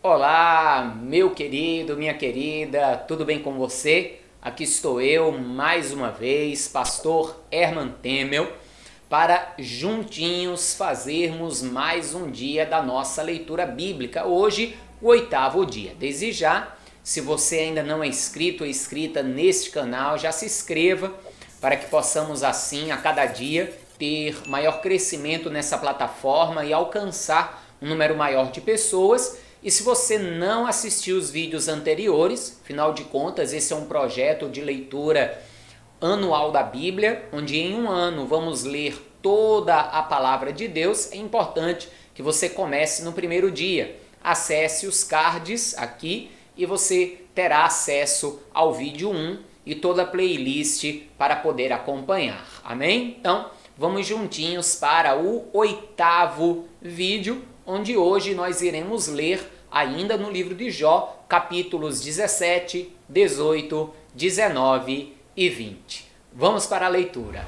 Olá, meu querido, minha querida, tudo bem com você? Aqui estou eu mais uma vez, pastor Herman Temel, para juntinhos fazermos mais um dia da nossa leitura bíblica. Hoje, o 8º dia. Desde já, se você ainda não é inscrito ou inscrita neste canal, já se inscreva para que possamos assim, a cada dia, ter maior crescimento nessa plataforma e alcançar um número maior de pessoas. E se você não assistiu os vídeos anteriores, afinal de contas, esse é um projeto de leitura anual da Bíblia, onde em um ano vamos ler toda a palavra de Deus, é importante que você comece no primeiro dia. Acesse os cards aqui e você terá acesso ao vídeo 1 e toda a playlist para poder acompanhar. Amém? Então, vamos juntinhos para o 8º vídeo, onde hoje nós iremos ler ainda no livro de Jó, capítulos 17, 18, 19 e 20. Vamos para a leitura.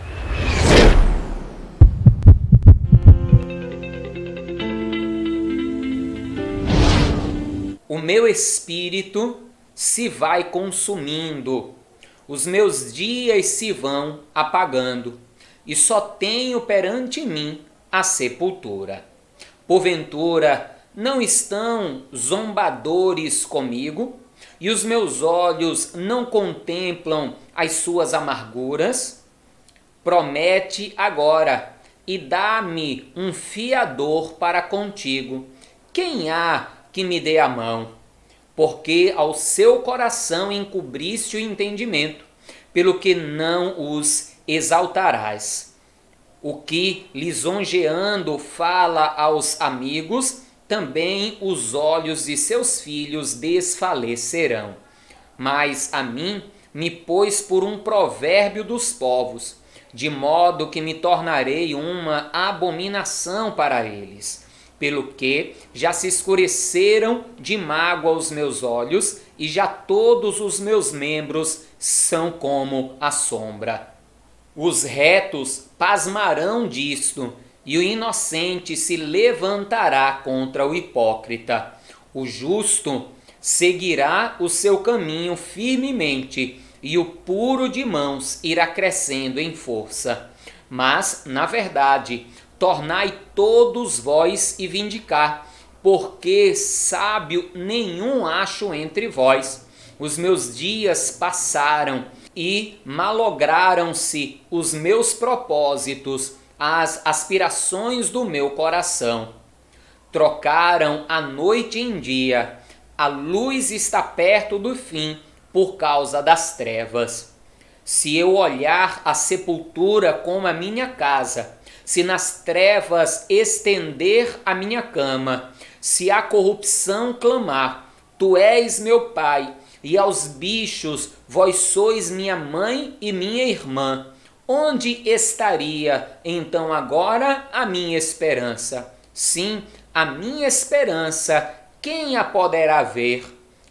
O meu espírito se vai consumindo, os meus dias se vão apagando, e só tenho perante mim a sepultura. Porventura, não estão zombadores comigo, e os meus olhos não contemplam as suas amarguras? Promete agora, e dá-me um fiador para contigo. Quem há que me dê a mão? Porque ao seu coração encobriste o entendimento, pelo que não os exaltarás. O que, lisonjeando, fala aos amigos, também os olhos de seus filhos desfalecerão. Mas a mim me pôs por um provérbio dos povos, de modo que me tornarei uma abominação para eles. Pelo que já se escureceram de mágoa os meus olhos, e já todos os meus membros são como a sombra. Os retos pasmarão disto, e o inocente se levantará contra o hipócrita. O justo seguirá o seu caminho firmemente, e o puro de mãos irá crescendo em força. Mas, na verdade, tornai todos vós e vindicar, porque sábio nenhum acho entre vós. Os meus dias passaram, e malograram-se os meus propósitos, as aspirações do meu coração. Trocaram a noite em dia, a luz está perto do fim por causa das trevas. Se eu olhar a sepultura como a minha casa, se nas trevas estender a minha cama, se a corrupção clamar, tu és meu pai, e aos bichos vós sois minha mãe e minha irmã, onde estaria então agora a minha esperança? Sim, a minha esperança, quem a poderá ver?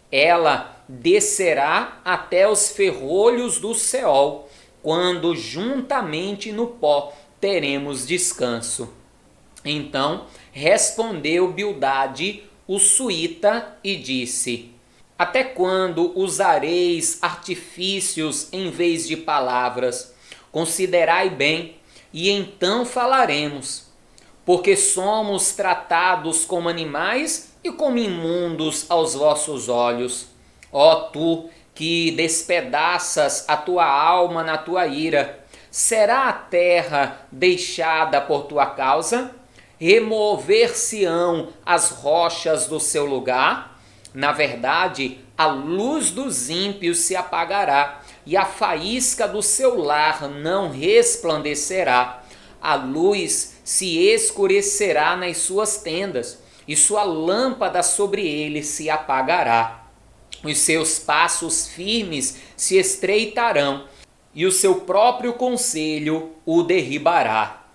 Ela descerá até os ferrolhos do Seol, quando juntamente no pó teremos descanso. Então respondeu Bildade, o suíta, e disse: até quando usareis artifícios em vez de palavras? Considerai bem, e então falaremos. Porque somos tratados como animais e como imundos aos vossos olhos. Ó tu, que despedaças a tua alma na tua ira, será a terra deixada por tua causa? Remover-se-ão as rochas do seu lugar? Na verdade, a luz dos ímpios se apagará, e a faísca do seu lar não resplandecerá. A luz se escurecerá nas suas tendas, e sua lâmpada sobre ele se apagará. Os seus passos firmes se estreitarão, e o seu próprio conselho o derribará.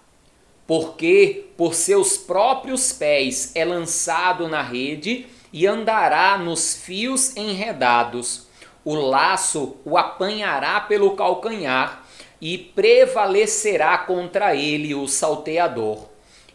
Porque por seus próprios pés é lançado na rede, e andará nos fios enredados. O laço o apanhará pelo calcanhar, e prevalecerá contra ele o salteador.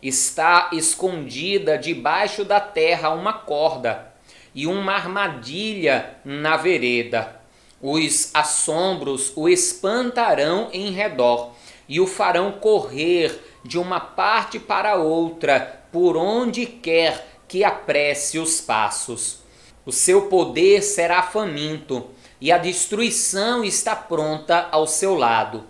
Está escondida debaixo da terra uma corda, e uma armadilha na vereda. Os assombros o espantarão em redor e o farão correr de uma parte para outra, por onde quer que apresse os passos. O seu poder será faminto e a destruição está pronta ao seu lado.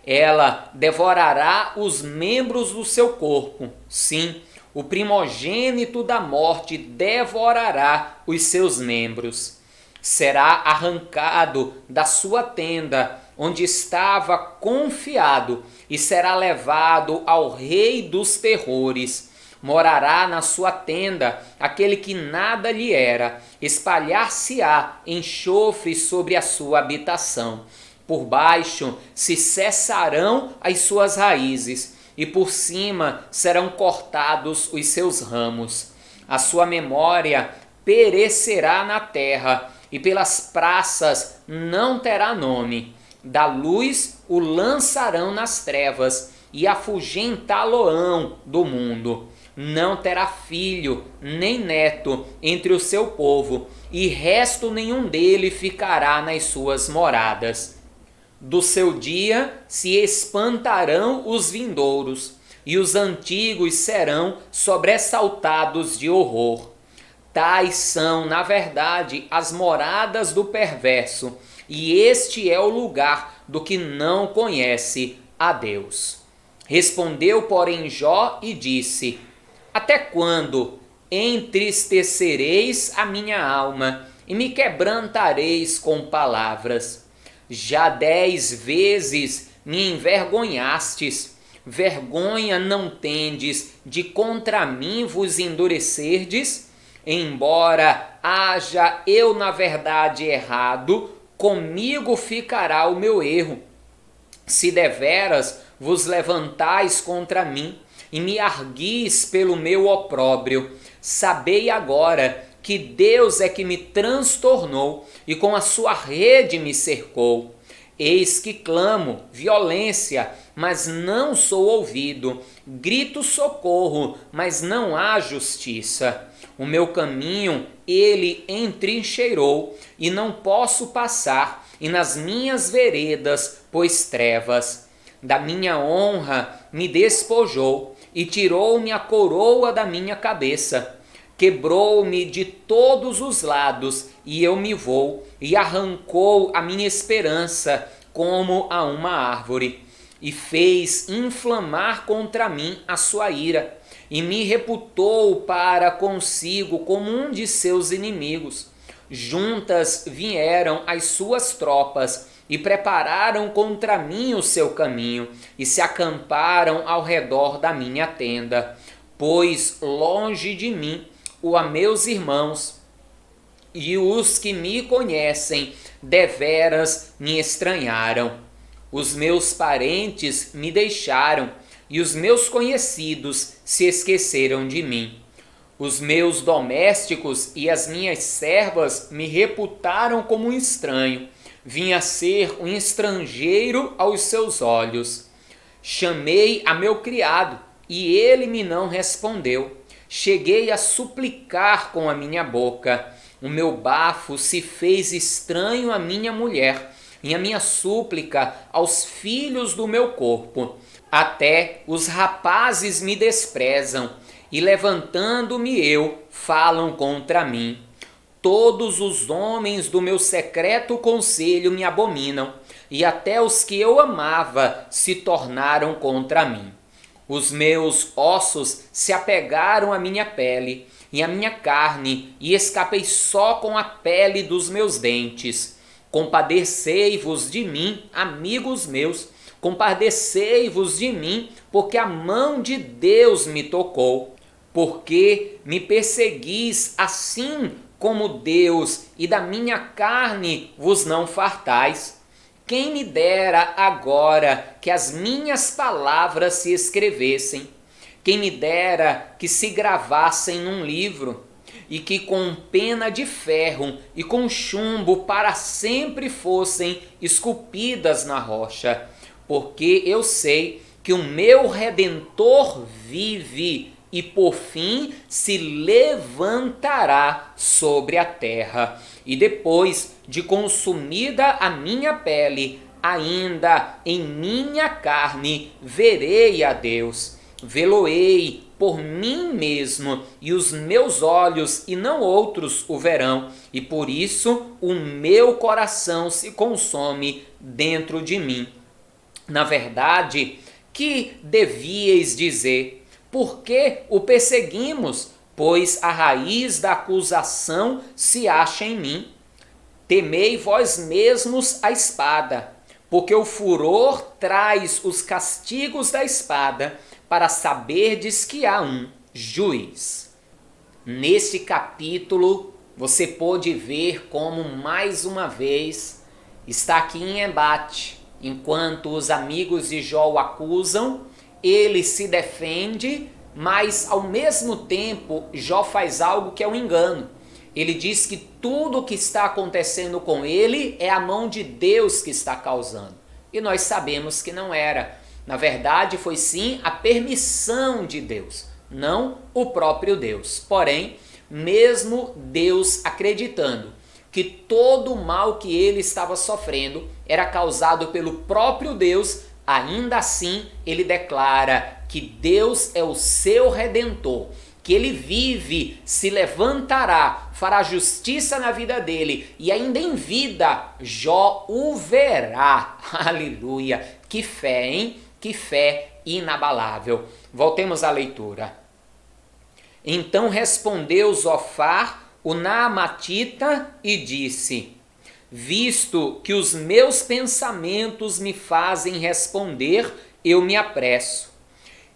Ela devorará os membros do seu corpo. Sim, o primogênito da morte devorará os seus membros. Será arrancado da sua tenda, onde estava confiado, e será levado ao rei dos terrores. Morará na sua tenda aquele que nada lhe era, espalhar-se-á enxofre sobre a sua habitação. Por baixo se cessarão as suas raízes, e por cima serão cortados os seus ramos. A sua memória perecerá na terra, e pelas praças não terá nome. Da luz o lançarão nas trevas, e afugentá-lo-ão do mundo. Não terá filho, nem neto entre o seu povo, e resto nenhum dele ficará nas suas moradas. Do seu dia se espantarão os vindouros, e os antigos serão sobressaltados de horror. Tais são, na verdade, as moradas do perverso, e este é o lugar do que não conhece a Deus. Respondeu, porém, Jó e disse: Até quando entristecereis a minha alma e me quebrantareis com palavras? Já 10 vezes me envergonhastes. Vergonha não tendes de contra mim vos endurecerdes? Embora haja eu na verdade errado, comigo ficará o meu erro. Se deveras vos levantais contra mim e me arguis pelo meu opróbrio, sabei agora que Deus é que me transtornou e com a sua rede me cercou. Eis que clamo violência, mas não sou ouvido. Grito socorro, mas não há justiça. O meu caminho ele entrincheirou, e não posso passar, e nas minhas veredas pôs trevas. Da minha honra me despojou, e tirou-me a coroa da minha cabeça. Quebrou-me de todos os lados, e eu me vou, e arrancou a minha esperança como a uma árvore, e fez inflamar contra mim a sua ira, e me reputou para consigo como um de seus inimigos. Juntas vieram as suas tropas, e prepararam contra mim o seu caminho, e se acamparam ao redor da minha tenda. Pois longe de mim a meus irmãos, e os que me conhecem deveras me estranharam. Os meus parentes me deixaram, e os meus conhecidos se esqueceram de mim. Os meus domésticos e as minhas servas me reputaram como um estranho. Vim a ser um estrangeiro aos seus olhos. Chamei a meu criado, e ele me não respondeu. Cheguei a suplicar com a minha boca. O meu bafo se fez estranho à minha mulher, e a minha súplica aos filhos do meu corpo. Até os rapazes me desprezam, e levantando-me eu, falam contra mim. Todos os homens do meu secreto conselho me abominam, e até os que eu amava se tornaram contra mim. Os meus ossos se apegaram à minha pele, e à minha carne, e escapei só com a pele dos meus dentes. Compadecei-vos de mim, amigos meus, compadecei-vos de mim, porque a mão de Deus me tocou. Porque me perseguis assim como Deus, e da minha carne vos não fartais. Quem me dera agora que as minhas palavras se escrevessem, quem me dera que se gravassem num livro, e que com pena de ferro e com chumbo para sempre fossem esculpidas na rocha, porque eu sei que o meu Redentor vive, e por fim se levantará sobre a terra. E depois de consumida a minha pele, ainda em minha carne verei a Deus. Vê-lo-ei por mim mesmo, e os meus olhos e não outros o verão, e por isso o meu coração se consome dentro de mim. Na verdade, que devíeis dizer? Por que o perseguimos? Pois a raiz da acusação se acha em mim. Temei vós mesmos a espada, porque o furor traz os castigos da espada, para saberdes que há um juiz. Neste capítulo, você pôde ver como, mais uma vez, está aqui em embate. Enquanto os amigos de Jó o acusam, ele se defende, mas ao mesmo tempo Jó faz algo que é um engano. Ele diz que tudo o que está acontecendo com ele é a mão de Deus que está causando. E nós sabemos que não era. Na verdade, foi sim a permissão de Deus, não o próprio Deus. Porém, mesmo Deus acreditando que todo o mal que ele estava sofrendo era causado pelo próprio Deus, ainda assim ele declara que Deus é o seu Redentor, que ele vive, se levantará, fará justiça na vida dele e ainda em vida Jó o verá. Aleluia! Que fé, hein? Que fé inabalável. Voltemos à leitura. Então respondeu Zofar, o Naamatita, e disse: visto que os meus pensamentos me fazem responder, eu me apresso.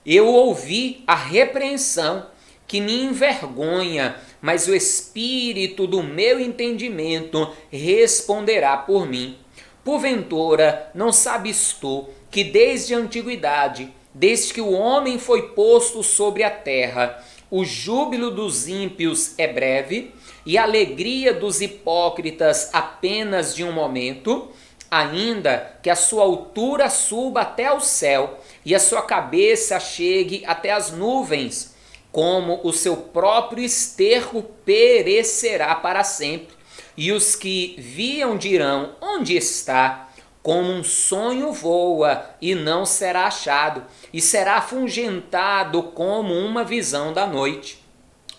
Eu ouvi a repreensão que me envergonha, mas o espírito do meu entendimento responderá por mim. Porventura, não sabes tu que desde a antiguidade, desde que o homem foi posto sobre a terra, o júbilo dos ímpios é breve e a alegria dos hipócritas apenas de um momento, ainda que a sua altura suba até ao céu e a sua cabeça chegue até as nuvens, como o seu próprio esterco perecerá para sempre, e os que viam dirão: onde está? Como um sonho voa e não será achado, e será afugentado como uma visão da noite.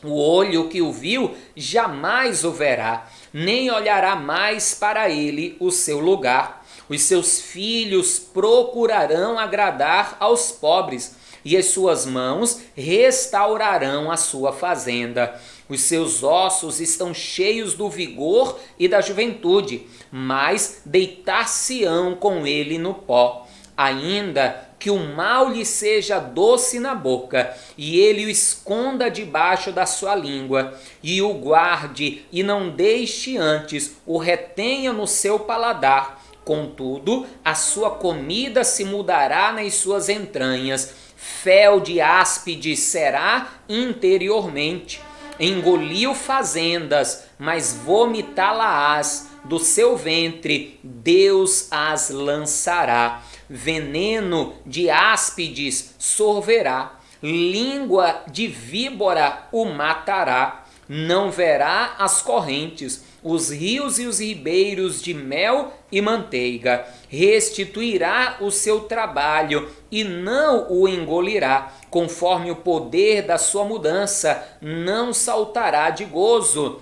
O olho que o viu jamais o verá, nem olhará mais para ele o seu lugar. Os seus filhos procurarão agradar aos pobres, e as suas mãos restaurarão a sua fazenda. Os seus ossos estão cheios do vigor e da juventude, mas deitar-se-ão com ele no pó. Ainda que o mal lhe seja doce na boca, e ele o esconda debaixo da sua língua, e o guarde, e não deixe antes, o retenha no seu paladar. Contudo, a sua comida se mudará nas suas entranhas, fel de áspide será interiormente. Engoliu fazendas, mas vomitá-la-ás, do seu ventre Deus as lançará. Veneno de áspides sorverá, língua de víbora o matará. Não verá as correntes, os rios e os ribeiros de mel e manteiga. Restituirá o seu trabalho e não o engolirá. Conforme o poder da sua mudança, não saltará de gozo,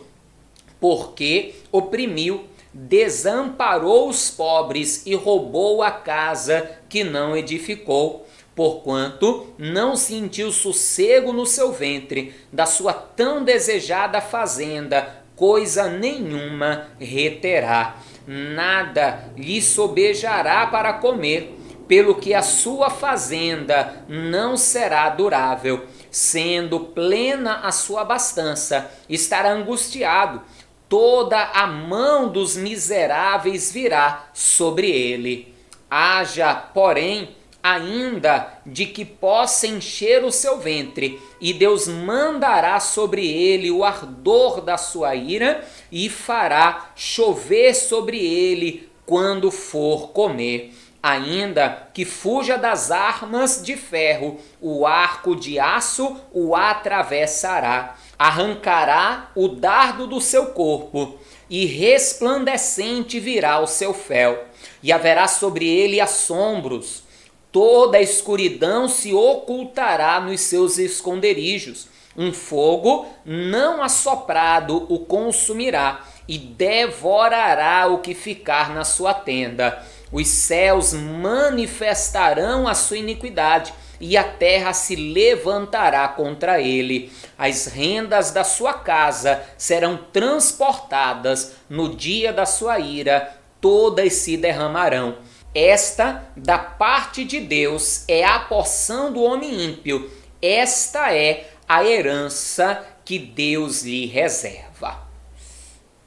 porque oprimiu, desamparou os pobres e roubou a casa que não edificou. Porquanto não sentiu sossego no seu ventre, da sua tão desejada fazenda, coisa nenhuma reterá. Nada lhe sobejará para comer, pelo que a sua fazenda não será durável. Sendo plena a sua abastança, estará angustiado. Toda a mão dos miseráveis virá sobre ele. Haja, porém, ainda de que possa encher o seu ventre, e Deus mandará sobre ele o ardor da sua ira, e fará chover sobre ele quando for comer. ainda que fuja das armas de ferro, o arco de aço o atravessará, arrancará o dardo do seu corpo, e resplandecente virá o seu fel, e haverá sobre ele assombros. Toda a escuridão se ocultará nos seus esconderijos. Um fogo não assoprado o consumirá, e devorará o que ficar na sua tenda. Os céus manifestarão a sua iniquidade, e a terra se levantará contra ele. As rendas da sua casa serão transportadas no dia da sua ira, todas se derramarão. Esta, da parte de Deus, é a porção do homem ímpio. Esta é a herança que Deus lhe reserva.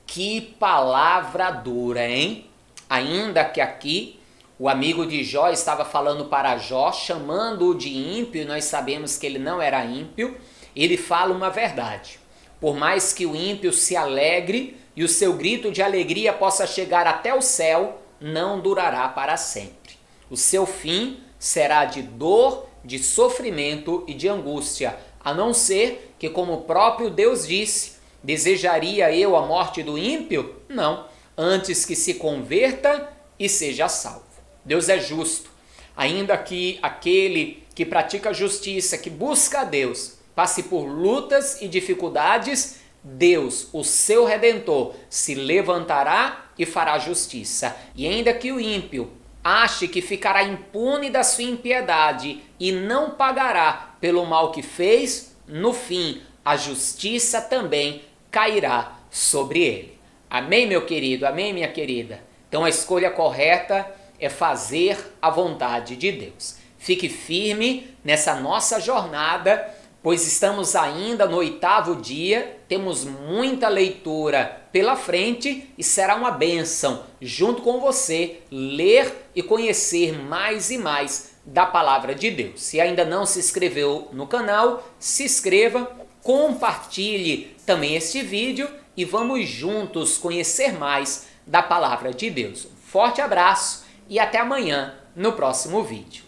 Que palavra dura, hein? Ainda que aqui o amigo de Jó estava falando para Jó, chamando-o de ímpio, e nós sabemos que ele não era ímpio, ele fala uma verdade. Por mais que o ímpio se alegre e o seu grito de alegria possa chegar até o céu, não durará para sempre. O seu fim será de dor, de sofrimento e de angústia, a não ser que, como o próprio Deus disse, desejaria eu a morte do ímpio? Não, antes que se converta e seja salvo. Deus é justo, ainda que aquele que pratica justiça, que busca a Deus, passe por lutas e dificuldades, Deus, o seu Redentor, se levantará e fará justiça. E ainda que o ímpio ache que ficará impune da sua impiedade e não pagará pelo mal que fez, no fim, a justiça também cairá sobre ele. Amém, meu querido? Amém, minha querida? Então a escolha correta é fazer a vontade de Deus. Fique firme nessa nossa jornada, pois estamos ainda no 8º dia, temos muita leitura pela frente e será uma bênção, junto com você, ler e conhecer mais e mais da Palavra de Deus. Se ainda não se inscreveu no canal, se inscreva, compartilhe também este vídeo e vamos juntos conhecer mais da Palavra de Deus. Um forte abraço e até amanhã no próximo vídeo.